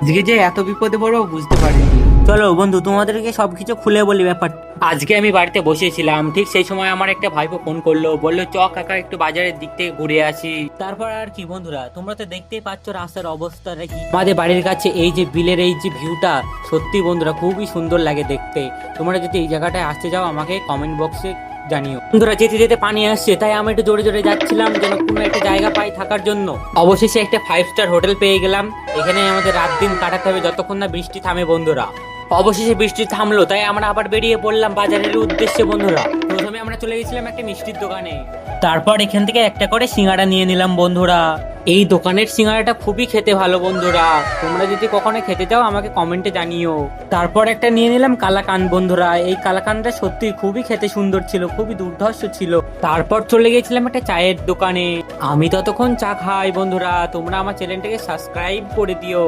আজকে যে এত বিপদে পড়বো বুঝতে পারিনি। চলো বন্ধু, তোমাদেরকে সবকিছু খুলে বলি ব্যাপার। আজকে আমি বাড়িতে বসেছিলাম, ঠিক সেই সময় আমার একটা ভাইপো ফোন করলো, বললো চ কাকা একটু বাজারের দিক থেকে ঘুরে আসি। তারপর আর কি বন্ধুরা, তোমরা তো দেখতেই পাচ্ছ রাস্তার অবস্থাটা কি। আমাদের বাড়ির কাছে এই যে বিলের এই যে ভিউটা, সত্যি বন্ধুরা খুবই সুন্দর লাগে দেখতে। তোমরা যদি এই জায়গাটায় আসতে যাও আমাকে কমেন্ট বক্সে জানিও। বন্ধুরা যেতে যেতে পানি আসছে, তাই আমি একটু জোরে জোরে যাচ্ছিলাম যেন কোনো একটা জায়গা পাই থাকার জন্য। অবশেষে একটা 5 স্টার হোটেল পেয়ে গেলাম। এখানে আমাদের রাত দিন কাটাতে হবে যতক্ষণ না বৃষ্টি থামে বন্ধুরা। অবশেষে বৃষ্টি থামলো, তাই আমরা আবার বেরিয়ে পড়লাম বাজারের উদ্দেশ্যে বন্ধুরা। প্রথমে আমরা চলে গেছিলাম একটা মিষ্টির দোকানে, তারপর এখান থেকে একটা করে সিঙ্গাড়া নিয়ে নিলাম বন্ধুরা। এই দোকানের সিঙ্গাড়াটা খুবই খেতে ভালো বন্ধুরা, তোমরা যদি কখনো খেতে চাও আমাকে কমেন্টে জানিও। তারপর একটা নিয়ে নিলাম কালাকান বন্ধুরা, এই কালাকানটা সত্যি খুবই খেতে সুন্দর ছিল, খুবই দুর্ধর্ষ ছিল। তারপর চলে গেছিলাম একটা চায়ের দোকানে, আমি ততক্ষণ চা খাই বন্ধুরা। তোমরা আমার চ্যানেলটাকে সাবস্ক্রাইব করে দিও।